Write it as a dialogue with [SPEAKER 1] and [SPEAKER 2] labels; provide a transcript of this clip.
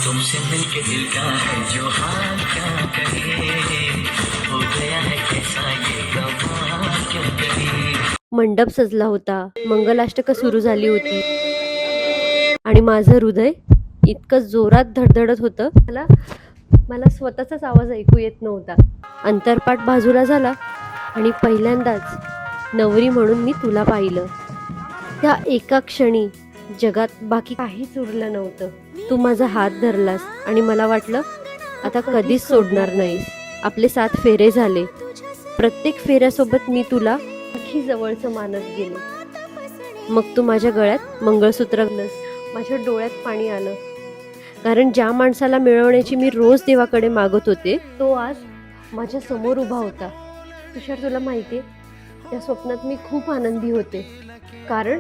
[SPEAKER 1] तुमसे मिलके दिल का है जो हाल क्या कहे, हो गया है कैसा ये कमाल क्या कहे।
[SPEAKER 2] मंडप सजला होता, मंगलाष्टक सुरू झाली होती आणि माझं हृदय इतकं जोरात धडधडत होतं, मला मला स्वतःचाच आवाज ऐकू येत नव्हता. अंतरपाट बाजूला झाला आणि पहिल्यांदाच नवरी म्हणून मी तुला पाहिलं. त्या एका क्षणी जगात बाकी काहीच उरलं नव्हतं. तू माझा हात धरलास आणि मला वाटलं आता कधीच सोडणार नाहीस. आपले 7 फेरे झाले. प्रत्येक फेऱ्यासोबत मी तुला आणखी जवळचं मानत गेले. मग तू माझ्या गळ्यात मंगळसूत्र घातलंस. माझ्या डोळ्यात पाणी आलं, कारण ज्या माणसाला मिळवण्याची मी रोज देवाकडे मागत होते तो आज माझ्या समोर उभा होता. तुषार, तुला माहितीये, त्या स्वप्नात मी खूप आनंदी होते, कारण